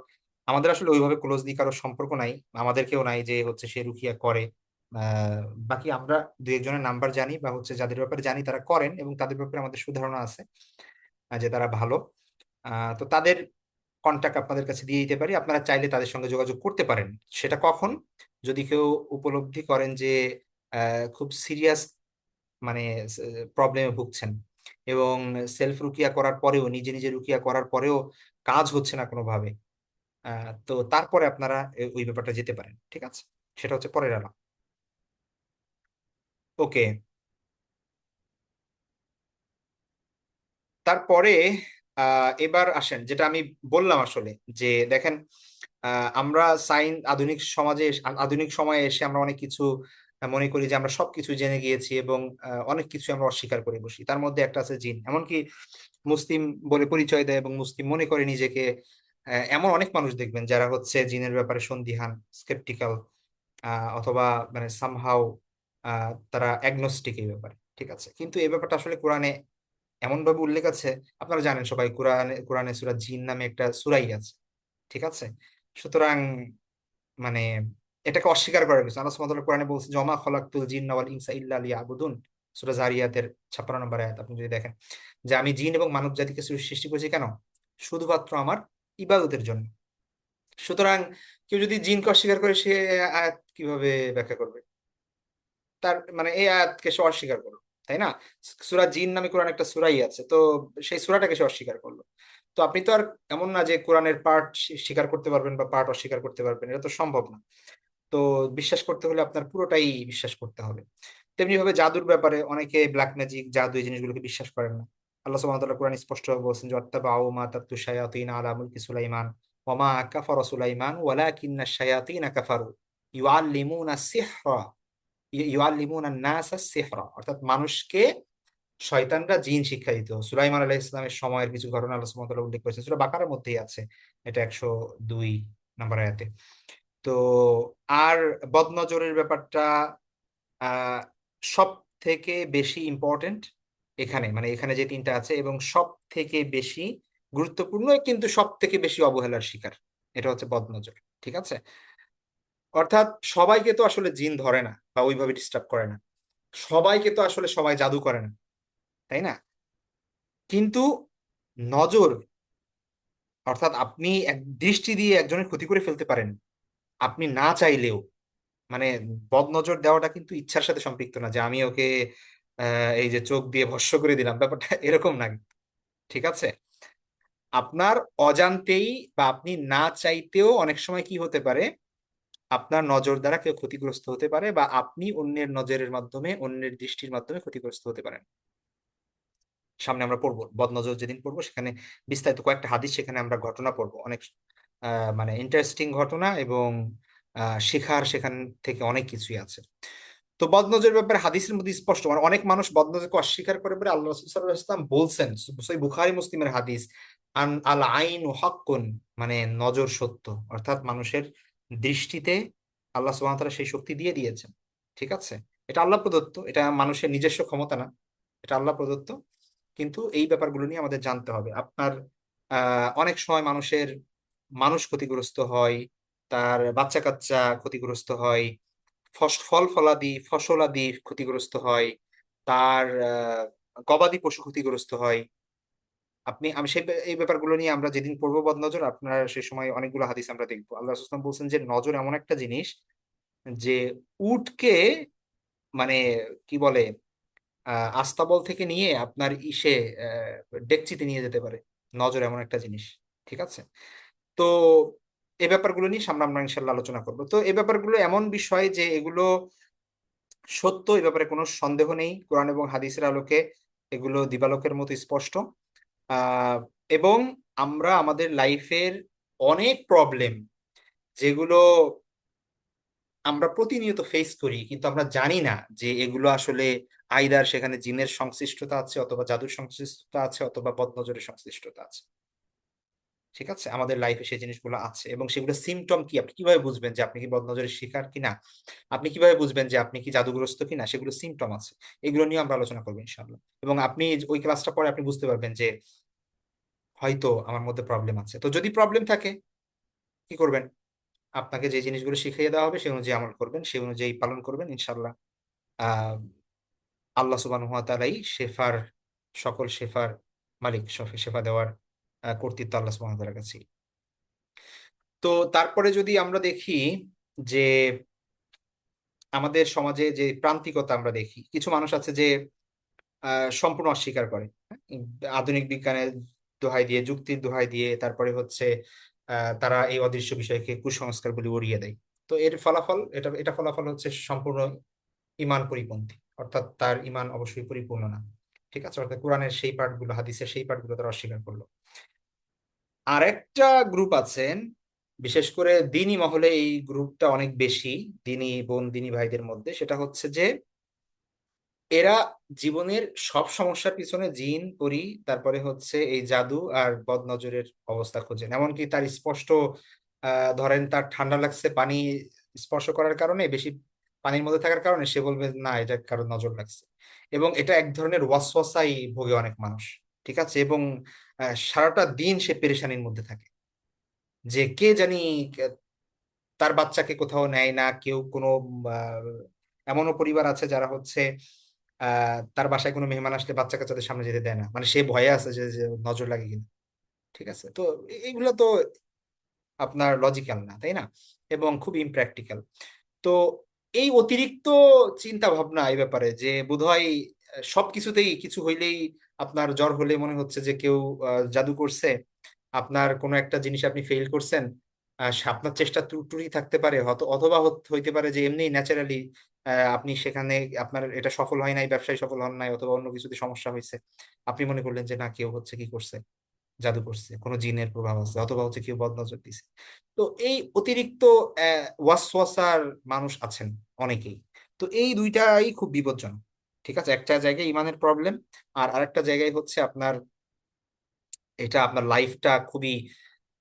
আমাদের আসলে ওইভাবে ক্লোজলি কারো সম্পর্ক নাই, আমাদেরকেও নাই যে হচ্ছে সে রুকিয়া করে। আহ বাকি আমরা দু একজনের নাম্বার জানি বা হচ্ছে যাদের ব্যাপারে জানি তারা করেন এবং তাদের ব্যাপারে আমাদের সুধারণা আছে যে তারা ভালো। তো তাদের কন্টাক্ট আপনাদের কাছে দিয়ে দিতে পারি, আপনারা চাইলে তাদের সঙ্গে যোগাযোগ করতে পারেন। সেটা কখন? যদি কেউ উপলব্ধি করেন যে খুব সিরিয়াস মানে প্রবলেমে ভুগছেন এবং সেলফ রুকিয়া করার পরেও, নিজে নিজে রুকিয়া করার পরেও কাজ হচ্ছে না কোনোভাবে, তো তারপরে আপনারা ওই ব্যাপারটা যেতে পারেন, ঠিক আছে? সেটা হচ্ছে পরের আলাপ। ওকে, তারপরে এবার আসেন যেটা আমি বললাম আসলে, যে দেখেন আমরা আধুনিক সমাজে আধুনিক সময়ে এসে আমরা অনেক কিছু মনে করি যে আমরা সবকিছু জেনে গিয়েছি এবং অনেক কিছু আমরা অস্বীকার করে বসি। তার মধ্যে একটা আছে জিন, এমনকি মুসলিম বলে পরিচয় দেয় এবং মুসলিম মনে করে নিজেকে। এমন অনেক মানুষ দেখবেন যারা হচ্ছে জিনের ব্যাপারে সন্দিহান, স্কেপটিক্যাল, অথবা মানে সামহাও তারা অ্যাগনস্টিক এই ব্যাপারে, ঠিক আছে? কিন্তু এই ব্যাপারটা আসলে কোরআনে এমন ভাবে উল্লেখ আছে, আপনারা জানেন সবাই, কোরআনে কোরআনে সূরা জিন নামে একটা সূরাই আছে, ঠিক আছে? সুতরাং মানে এটাকে অস্বীকার করার কিছু, আল্লাহ সুবহানাহু ওয়া তাআলা কোরআনে বলছে জমা খলাকতুল জিন্না ওয়াল ইনসা ইল্লা লিয়াবুদুন, সূরা জারিয়াতের 56 নম্বর আয়াত আপনি যদি দেখেন, যে আমি জিন এবং মানব জাতিকে সৃষ্টি করেছি কেন? শুধুমাত্র আমার ইবাদতের জন্য। সুতরাং কেউ যদি জিনকে অস্বীকার করে সে আয়াত কিভাবে ব্যাখ্যা করবে? তার মানে এই আয়াতকে সে অস্বীকার করলো, তাই না? সূরা জিন নামে কোরআন একটা সূরাই আছে, তো সেই সূরাটাকে সে অস্বীকার করলো। তো আপনি তো আর এমন না যে কোরআনের পার্ট স্বীকার করতে পারবেন বা পার্ট অস্বীকার করতে পারবেন, এটা তো সম্ভব না। তো বিশ্বাস করতে হলে আপনার পুরোটাই বিশ্বাস করতে হবে। তেমনি ভাবে জাদুর ব্যাপারে অনেকে ব্ল্যাক ম্যাজিক, জাদু এই জিনিসগুলোকে বিশ্বাস করেন না। আল্লাহ সুবহানাহু ওয়া তাআলা কোরআন স্পষ্টভাবে বলছেন যে ওয়াত্তাবাউ মা তাতলু শায়াতিন আলা মুলকি সুলাইমান ওয়া মা কাফারা সুলাইমান ওয়ালাকিন্নাশ শায়াতিনা কাফারু ইউআল্লিমুনা সিহরা ইউআল্লিমুনা নাসা সিহরা, অর্থাৎ মানুষকে শয়তানরা জিন শিক্ষা দিত। সুলাইমান আলাইহিস সালামের সময়ের কিছু ঘটনা আল্লাহ সুবহানাহু ওয়া তাআলা উল্লেখ করেছেন, সূরা বাকারার মধ্যেই আছে, এটা 102 নম্বর আয়াতে। তো আর বদনজরের ব্যাপারটা আহ সব থেকে বেশি ইম্পর্টেন্ট এখানে, মানে এখানে যে তিনটা আছে এবং সব থেকে বেশি গুরুত্বপূর্ণ, কিন্তু সব থেকে বেশি অবহেলার শিকার, এটা হচ্ছে বদনজর, ঠিক আছে? অর্থাৎ সবাইকে তো আসলে জিন ধরে না বা ওইভাবে ডিস্টার্ব করে না, সবাইকে তো আসলে সবাই জাদু করে না, তাই না? কিন্তু নজর, অর্থাৎ আপনি এক দৃষ্টি দিয়ে একজনের ক্ষতি করে ফেলতে পারেন আপনি না চাইলেও। মানে বদনজর দেওয়াটা কিন্তু ইচ্ছার সাথে সম্পৃক্ত না, যে আমি ওকে এই যে চোখ দিয়ে ভস্ম করে দিলাম, ব্যাপারটা এরকম না, ঠিক আছে? আপনার অজান্তেই বা আপনি না চাইতেও অনেক সময় কি হতে পারে, আপনার নজর দ্বারা কেউ ক্ষতিগ্রস্ত হতে পারে বা আপনি অন্যের নজরের মাধ্যমে, অন্যের দৃষ্টির মাধ্যমে ক্ষতিগ্রস্ত হতে পারেন। সামনে আমরা পড়বো, বদনজর যেদিন পড়বো সেখানে বিস্তারিত কয়েকটা হাদিস, সেখানে আমরা ঘটনা পড়বো, অনেক মানে ইন্টারেস্টিং ঘটনা এবং শেখার সেখান থেকে অনেক কিছুই আছে। তো বদনজরের ব্যাপারে হাদিসের মধ্যে স্পষ্ট, মানে অনেক মানুষ বদনজরকে অস্বীকার করে বলে আল্লাহ রাসূল সাল্লাল্লাহু আলাইহি ওয়াসাল্লাম বলছেন, সহিহ বুখারী মুসলিমের হাদিস, আন আল আইনু হাক্কুন, মানে নজর সত্য, অর্থাৎ মানুষের দৃষ্টিতে আল্লাহ সুবহানাহু ওয়া তাআলা সেই শক্তি দিয়ে দিয়েছেন, ঠিক আছে? এটা আল্লাহ প্রদত্ত, এটা মানুষের নিজস্ব ক্ষমতা না, এটা আল্লাহ প্রদত্ত। কিন্তু এই ব্যাপারগুলো নিয়ে আমাদের জানতে হবে। আপনার অনেক সময় মানুষ ক্ষতিগ্রস্ত হয়, তার বাচ্চা কাচ্চা ক্ষতিগ্রস্ত হয়, ফল ফলাদি ফসলাদি ক্ষতিগ্রস্ত হয়, তার গবাদি পশু ক্ষতিগ্রস্ত হয়। আমি এই ব্যাপারগুলো নিয়ে আমরা যেদিন পড়বো বদনজর, আপনার সে সময় অনেকগুলো হাদিস আমরা দেখবো। আল্লাহ রাসূল সাল্লাল্লাহু আলাইহি ওয়াসাল্লাম বলছেন যে নজর এমন একটা জিনিস যে উটকে মানে কি বলে আস্তাবল থেকে নিয়ে আপনার ডেকচিতে নিয়ে যেতে পারে। নজর এমন একটা জিনিস, ঠিক আছে? তো এই ব্যাপারগুলো নিয়ে সামনে আমরা ইনশাল্লাহ আলোচনা করবো। তো এই ব্যাপারগুলো এমন বিষয় যে এগুলো সত্য, এই ব্যাপারে কোনো সন্দেহ নেই, কোরআন এবং হাদিসের আলোকে এগুলো দিবালোকের মতো স্পষ্ট। আহ এবং আমরা আমাদের লাইফের অনেক প্রবলেম, যেগুলো আমরা প্রতিনিয়ত ফেস করি কিন্তু আমরা জানি না যে এগুলো আসলে আইদার সেখানে জিনের সংশ্লিষ্টতা আছে, অথবা জাদুর সংশ্লিষ্টতা আছে, অথবা বদনজরের সংশ্লিষ্টতা আছে। ঠিক আছে, আমাদের লাইফে সেই জিনিসগুলো আছে, এবং সেগুলো সিমটম কি, আপনি কিভাবে বুঝবেন যে আপনি কি বদনজরের শিকার কিনা, আপনি কিভাবে বুঝবেন যে আপনি কি জাদুগ্রস্ত কিনা, সেগুলো সিমটম আছে। এগুলো নিয়ে আমরা আলোচনা করবো ইনশাআল্লাহ। এবং আপনি ওই ক্লাসটা পরে আপনি বুঝতে পারবেন যে হয়তো আমার মধ্যে প্রবলেম আছে। তো যদি প্রবলেম থাকে কি করবেন, আপনাকে যে জিনিসগুলো শিখিয়ে দেওয়া হবে সেই অনুযায়ী আমল করবেন, সেই অনুযায়ী পালন করবেন ইনশাআল্লাহ। আহ আল্লাহ সুবহানাহু ওয়া তাআলাই শেফার, সকল শেফার মালিক, শেফা দেওয়ার কর্তৃত্ব আল্লাহ সুবহানাহু ওয়া তাআলার কাছে। তো তারপরে যদি আমরা দেখি যে আমাদের সমাজে যে প্রান্তিকতা আমরা দেখি, কিছু মানুষ আছে যে সম্পূর্ণ অস্বীকার করে, হ্যাঁ? আধুনিক বিজ্ঞানের দোহাই দিয়ে, যুক্তির দোহাই দিয়ে, তারপরে হচ্ছে তারা এই অদৃশ্য বিষয়কে কুসংস্কার বলে উড়িয়ে দেয়। তো এর ফলাফল, এটা ফলাফল হচ্ছে সম্পূর্ণ ইমান পরিপন্থী, অর্থাৎ তার ইমান অবশ্যই পরিপূর্ণ না। ঠিক আছে, অর্থাৎ কোরআনের সেই পাঠগুলো, হাদিসের সেই পাঠগুলো তারা অস্বীকার করলো। আরেকটা গ্রুপ আছেন, বিশেষ করে দিনী মহলে এই গ্রুপটা অনেক বেশি, দিনী বোন, দিনী ভাইদের মধ্যে, সেটা হচ্ছে যে এরা জীবনের সব সমস্যার পিছনে জিন পরি, তারপরে হচ্ছে এই জাদু আর বদনজরের অবস্থা খোঁজেন। এমনকি তার স্পষ্ট ধরেন তার ঠান্ডা লাগছে পানি স্পর্শ করার কারণে, বেশি পানির মধ্যে থাকার কারণে সে বলবে না এটা কারো নজর লাগছে। এবং এটা এক ধরনের ওয়াসওয়াসাই ভোগে অনেক মানুষ। ঠিক আছে, এবং সারাটা দিন সে পেরেশানির মধ্যে থাকে যে কে জানি তার বাচ্চাকে কোথাও নেয় না কেউ, কোনো এমনও পরিবার আছে যারা হচ্ছে তার বাসায় কোনো মেহমান আসলে বাচ্চা কাচ্চাদের সামনে যেতে দেয় না, মানে সে ভয়ে আছে যে যে নজর লাগে কিনা। ঠিক আছে, তো এগুলো তো আপনার লজিক্যাল না, তাই না, এবং খুব ইমপ্র্যাকটিক্যাল। তো এই অতিরিক্ত চিন্তা ভাবনা এই ব্যাপারে যে বোধহয় সবকিছুতেই কিছু হইলেই, আপনার জ্বর হলে মনে হচ্ছে যে কেউ জাদু করছে, আপনার কোনো একটা জিনিস আপনি ফেল করছেন, আপনার চেষ্টা ত্রুটি থাকতে পারে, অথবা হইতে পারে যে এমনি ন্যাচারালি আপনি সেখানে আপনার এটা সফল হয় নাই, ব্যবসায় সফল হন নাই, অথবা অন্য কিছুতে সমস্যা হয়েছে, আপনি মনে করলেন যে না কেউ হচ্ছে কি করছে, জাদু করছে, কোনো জিনের প্রভাব আছে, অথবা হচ্ছে কেউ বদনজর দিছে। তো এই অতিরিক্ত ওয়াসওয়াসার মানুষ আছেন অনেকেই। তো এই দুইটাই খুব বিপজ্জনক। ঠিক আছে, একটা জায়গায় ইমানের প্রবলেম, আর আরেকটা জায়গায় হচ্ছে আপনার এটা আপনার লাইফটা খুবই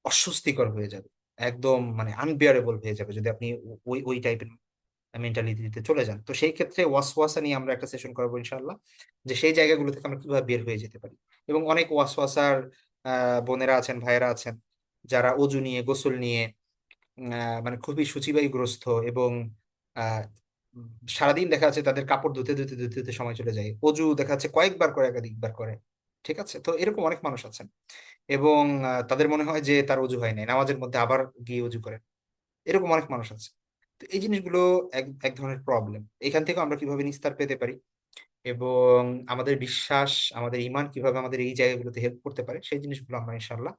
অস্বস্তিকর হয়ে যাবে, একদম মানে আনবিয়ারেবল হয়ে যাবে যদি আপনি ওই ওই টাইপের মেন্টালিটিতে চলে যান। তো সেই ক্ষেত্রে ওয়াসওয়াসা নিয়ে আমরা একটা সেশন করবো ইনশাল্লাহ, যে সেই জায়গাগুলো থেকে আমরা কিভাবে বের হয়ে যেতে পারি। এবং অনেক ওয়াসওয়াসার বোনেরা আছেন, ভাইয়েরা আছেন, যারা অজু নিয়ে, গোসল নিয়ে মানে খুবই শুচিবায়ুগ্রস্ত, এবং আহ, সারাদিন দেখা যাচ্ছে তাদের কাপড় ধুতে ধুতে ধুতে ধুতে সময় চলে যায়, অজু দেখা যাচ্ছে কয়েকবার করে, একাধিকবার করে। ঠিক আছে, তো এরকম অনেক মানুষ আছেন, এবং তাদের মনে হয় যে তার অজু হয় নাই, নামাজের মধ্যে আবার গিয়ে অজু করে, এরকম অনেক মানুষ আছে। তো এই জিনিসগুলো এক এক ধরনের প্রবলেম। এখান থেকে আমরা কিভাবে নিস্তার পেতে পারি, এবং আমাদের বিশ্বাস, আমাদের ইমান কিভাবে আমাদের এই জায়গাগুলোতে হেল্প করতে পারে, সেই জিনিসগুলো আমরা ইনশাল্লাহ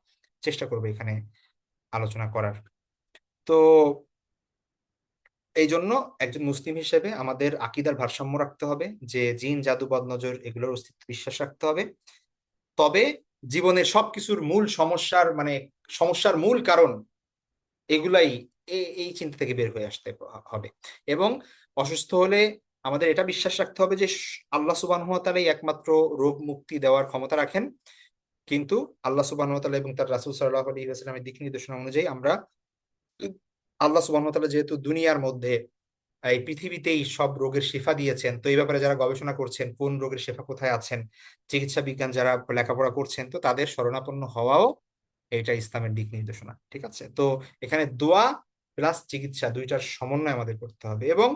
চেষ্টা করবো এখানে আলোচনা করার। তো এই জন্য একজন মুসলিম হিসেবে আমাদের আকীদার ভারসাম্য রাখতে হবে, যে জিন, জাদু, বদনজর এগুলোর অস্তিত্ব বিশ্বাস রাখতে হবে। তবে জীবনের সবকিছুর মূল সমস্যার, মানে সমস্যার মূল কারণ এগুলাই, এই চিন্তা থেকে বের হয়ে আসতে হবে। এবং অসুস্থ হলে আমাদের এটা বিশ্বাস রাখতে হবে যে আল্লাহ সুবহানাহু ওয়া তাআলাই একমাত্র রোগ মুক্তি দেওয়ার ক্ষমতা রাখেন। কিন্তু আল্লাহ সুবহানাহু ওয়া তাআলা এবং তার রাসূল সাল্লাল্লাহু আলাইহি ওয়াসাল্লামের দিক নির্দেশনা অনুযায়ী আমরা, আল্লাহ সুবহানাহু ওয়া তাআলা যেহেতু দুনিয়ার মধ্যে এই পৃথিবীতেই সব রোগের শিফা দিয়েছেন, তো এই ব্যাপারে যারা গবেষণা করছেন কোন রোগের শিফা কোথায় আছেন, চিকিৎসা বিজ্ঞান যারা লেখাপড়া করছেন, তো তাদের শরণাপন্ন হওয়াও এটা ইসলামের দিক নির্দেশনা। ঠিক আছে, তো এখানে দোয়া প্লাস চিকিৎসা দুইটার সমন্বয় আমাদের করতে হবে, এবং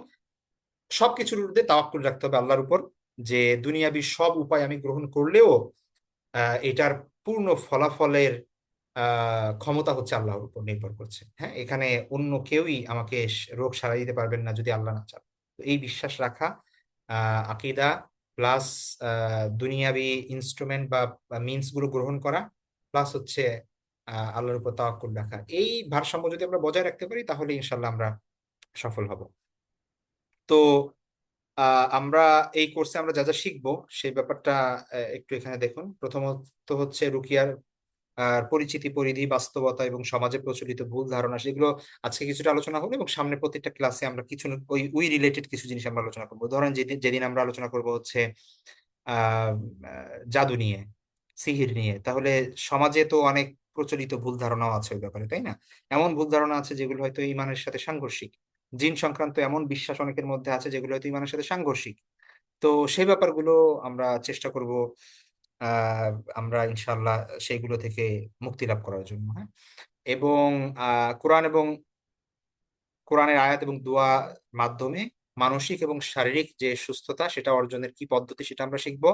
সবকিছুর ঊর্ধ্বে তাওয়াক্কুল রাখতে হবে আল্লাহর উপর, যে দুনিয়াবি সব উপায় আমি গ্রহণ করলেও এটার পূর্ণ ফলাফলের ক্ষমতা হচ্ছে আল্লাহর উপর নির্ভর করছে। হ্যাঁ, এখানে অন্য কেউই আমাকে রোগ সারাই দিতে পারবেন না যদি আল্লাহ না চান। তো এই বিশ্বাস রাখা, আকীদা প্লাস দুনিয়াবি ইনস্ট্রুমেন্ট বা মিনস গুলো গ্রহণ করা, প্লাস হচ্ছে আল্লাহর উপর তাওয়াক্কুল রাখা, এই ভারসাম্য যদি আমরা বজায় রাখতে পারি তাহলে ইনশাল্লাহ আমরা সফল হব। তো আমরা এই কোর্সে আমরা যা যা শিখবো সেই ব্যাপারটা একটু এখানে দেখুন। প্রথমত হচ্ছে রুকিয়ার পরিচিতি, পরিধি, বাস্তবতা এবং সমাজে প্রচলিত ভুল ধারণা, সেগুলো আজকে কিছুটা আলোচনা হলো, এবং সামনে প্রত্যেকটা ক্লাসে আমরা কিছু ওই ওই রিলেটেড কিছু জিনিস আমরা আলোচনা করবো। ধরেন যেদিন যেদিন আমরা আলোচনা করব হচ্ছে জাদু নিয়ে, সিহির নিয়ে, তাহলে সমাজে তো অনেক প্রচলিত ভুল ধারণাও আছে ওই ব্যাপারে, তাই না? এমন ভুল ধারণা আছে যেগুলো হয়তো ইমানের সাথে সাংঘর্ষিক। জিন সংক্রান্ত এমন বিশ্বাস অনেকের মধ্যে আছে যেগুলো হয়তো ইমানের সাথে সাংঘর্ষিক। তো সেই ব্যাপারগুলো আমরা চেষ্টা করব আহ আমরা ইনশাল্লাহ সেইগুলো থেকে মুক্তি লাভ করার জন্য, হ্যাঁ। এবং কোরআন এবং কোরআনের আয়াত এবং দোয়া মাধ্যমে মানসিক এবং শারীরিক যে সুস্থতা সেটা অর্জনের কি পদ্ধতি সেটা আমরা শিখবো।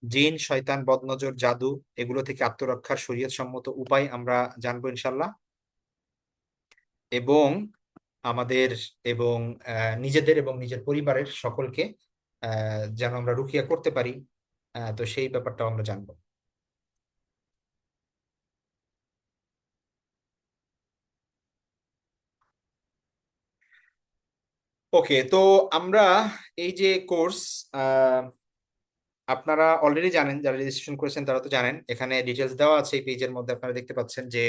জিন, শয়তান, বদনজর, জাদু এগুলো থেকে আত্মরক্ষার শরীয়ত সম্মত উপায় আমরা জানবো ইনশাল্লাহ। এবং আমাদের এবং নিজেদের এবং নিজের পরিবারের সকলকে যেন আমরা রুকিয়া করতে পারি, তো সেই ব্যাপারটাও আমরা জানবো। ওকে, তো আমরা এই যে কোর্স, আপনারা অলরেডি জানেন, যারা রেজিস্ট্রেশন করেছেন তারা তো জানেন, এখানে ডিটেলস দেওয়া আছে এই পেজের মধ্যে। আপনারা দেখতে পাচ্ছেন যে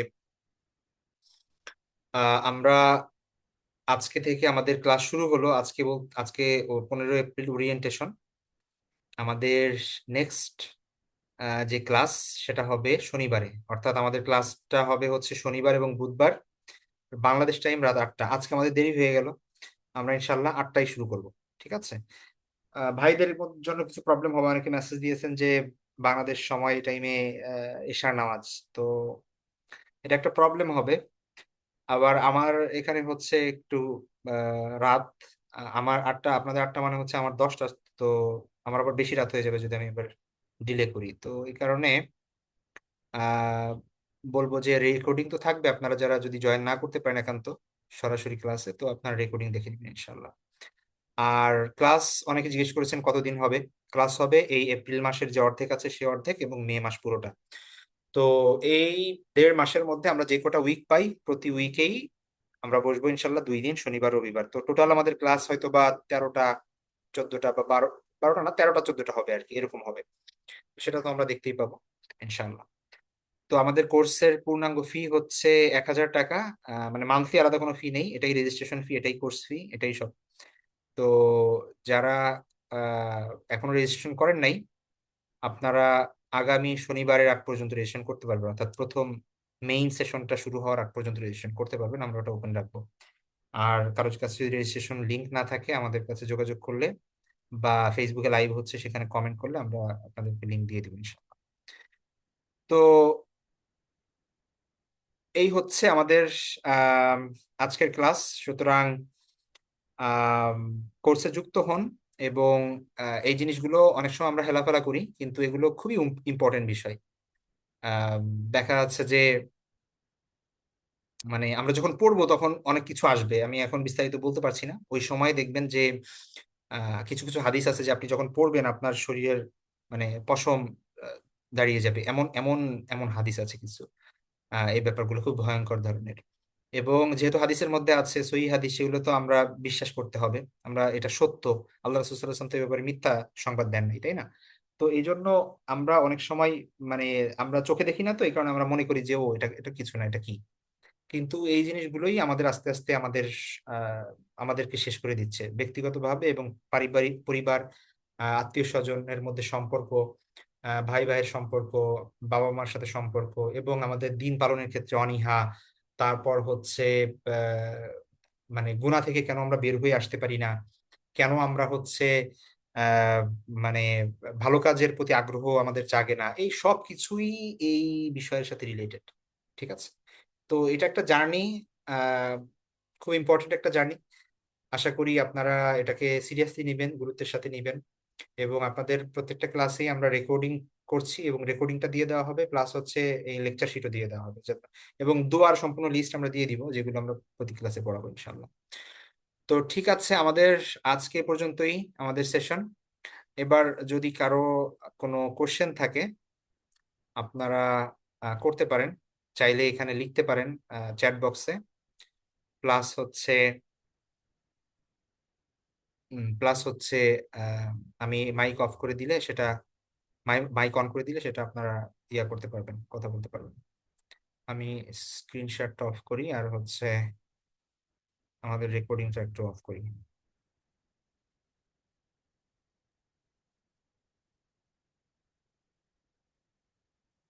আমরা আজকে থেকে আমাদের ক্লাস শুরু হলো। আজকে 15 এপ্রিল ওরিয়েন্টেশন। আমাদের নেক্সট যে ক্লাস সেটা হবে শনিবারে, অর্থাৎ আমাদের ক্লাসটা হবে হচ্ছে শনিবার এবং বুধবার, বাংলাদেশ টাইম রাত 8টা। আজকে আমাদের দেরি হয়ে গেল, আমরা ইনশাল্লাহ 8টায় শুরু করব। ঠিক আছে? ভাইদের জন্য কিছু প্রবলেম হবে, অনেকে মেসেজ দিয়েছেন যে বাংলাদেশ সময় টাইমে এশার নামাজ, তো এটা একটা প্রবলেম হবে। আবার আমার এখানে হচ্ছে একটু রাত, আমার 8টা আপনাদের 8টা মানে হচ্ছে আমার 10টা। তো আমার আবার বেশি রাত হয়ে যাবে যদি আমি এবার ডিলে করি। তো এই কারণে আহ বলবো যে রেকর্ডিং তো থাকবে, আপনারা যারা যদি জয়েন না করতে পারেন একান্ত সরাসরি ক্লাসে, তো আপনারা রেকর্ডিং দেখে নেবেন ইনশাল্লাহ। আর ক্লাস অনেকে জিজ্ঞেস করেছেন কতদিন হবে। ক্লাস হবে এই এপ্রিল মাসের যে অর্ধেক আছে সে অর্ধেক, এবং মে মাস পুরোটা। তো এই 1.5 মাসের মধ্যে আমরা যে কটা উইক পাই প্রতি উইকেই আমরা বসবো ইনশাল্লাহ 2 দিন, শনিবার রবিবার। তো টোটাল আমাদের ক্লাস হয়তো বা 13টা 14টা বা 12টা না 13টা 14টা হবে আর কি, এরকম হবে। সেটা তো আমরা দেখতেই পাবো ইনশাল্লাহ। তো আমাদের কোর্সের পূর্ণাঙ্গ ফি হচ্ছে 1,000 টাকা। মানে মান্থলি আলাদা কোনো ফি নেই, এটাই রেজিস্ট্রেশন ফি, এটাই কোর্স ফি, এটাই সব। তো যারা এখনো রেজিস্ট্রেশন করেন নাই, আপনারা আগামী শনিবারের আগ পর্যন্ত রেজিস্ট্রেশন করতে পারবেন, অর্থাৎ প্রথম মেইন সেশনটা শুরু হওয়ার আগ পর্যন্ত রেজিস্ট্রেশন করতে পারবেন, আমরা ওটা ওপেন রাখবো। আর কারোর কাছে যদি রেজিস্ট্রেশন লিংক না থাকে আমাদের কাছে যোগাযোগ করলে বা ফেসবুকে লাইভ হচ্ছে সেখানে কমেন্ট করলে আমরা আপনাদেরকে লিংক দিয়ে দেবো ইনশাআল্লাহ। তো এই হচ্ছে আমাদের আম, আজকের ক্লাস। সুতরাং কোর্সে যুক্ত হন। এবং এই জিনিসগুলো অনেক সময় আমরা হেলাফেলা করি, কিন্তু এগুলো খুবই ইম্পর্টেন্ট বিষয়। আম, দেখা যাচ্ছে যে মানে আমরা যখন পড়বো তখন অনেক কিছু আসবে, আমি এখন বিস্তারিত বলতে পারছি না। ওই সময় দেখবেন যে কিছু কিছু হাদিস আছে যে আপনি যখন পড়বেন আপনার শরীরের মানে পশম আহ, দাঁড়িয়ে যাবে, এমন এমন এমন হাদিস আছে কিছু। এই ব্যাপারগুলো খুব ভয়ঙ্কর ধরনের। এবং যেহেতু হাদিসের মধ্যে আছে সহিহ হাদিস, সেগুলো তো আমরা বিশ্বাস করতে হবে, আমরা এটা সত্য। আল্লাহ রাসূল সাল্লাল্লাহু আলাইহি ওয়াসাল্লাম তো এই ব্যাপারে মিথ্যা সংবাদ দেন নাই, তাই না? তো এই জন্য আমরা অনেক সময় মানে আমরা চোখে দেখি না, তো এই কারণে আমরা মনে করি যে ও এটা এটা কিছু না, এটা কি। কিন্তু এই জিনিসগুলোই আমাদের আস্তে আস্তে আহ আমাদেরকে শেষ করে দিচ্ছে ব্যক্তিগতভাবে, এবং পারিবারিক পরিবার, আত্মীয় স্বজনের মধ্যে সম্পর্ক, ভাই ভাইয়ের সম্পর্ক, বাবা মার সাথে সম্পর্ক, এবং আমাদের দিন পালনের ক্ষেত্রে অনীহা। তারপর হচ্ছে আহ মানে গুনাহ থেকে কেন আমরা বের হয়ে আসতে পারি না, কেন আমরা হচ্ছে আহ মানে ভালো কাজের প্রতি আগ্রহ আমাদের জাগে না, এই সব কিছুই এই বিষয়ের সাথে রিলেটেড। ঠিক আছে? তো এটা একটা জার্নি, আহ খুব ইম্পর্টেন্ট একটা জার্নি। আশা করি আপনারা এটাকে সিরিয়াসলি নেবেন, গুরুত্বের সাথে নেবেন। এবং আপনাদের প্রত্যেকটা ক্লাসেই আমরা রেকর্ডিং করছি, এবং রেকর্ডিংটা দিয়ে দেওয়া হবে, প্লাস হচ্ছে এই লেকচার শিটও দিয়ে দেওয়া হবে, এবং দোয়ার সম্পূর্ণ লিস্ট আমরা দিয়ে দিব যেগুলো আমরা প্রতি ক্লাসে পড়াবো ইনশাল্লাহ। তো ঠিক আছে, আমাদের আজকে এ পর্যন্তই আমাদের সেশন। এবার যদি কারো কোনো কোশ্চেন থাকে আপনারা করতে পারেন, চাইলে এখানে লিখতে পারেন চ্যাট বক্সে। প্লাস হচ্ছে প্লাস হচ্ছে আহ, আমি মাইক অফ করে দিলে সেটা, মাইক অন করে দিলে সেটা আপনারা ইয়া করতে পারবেন, কথা বলতে পারবেন। আমি স্ক্রিনশটটা অফ করি আর হচ্ছে আমাদের রেকর্ডিংটা একটু অফ করি।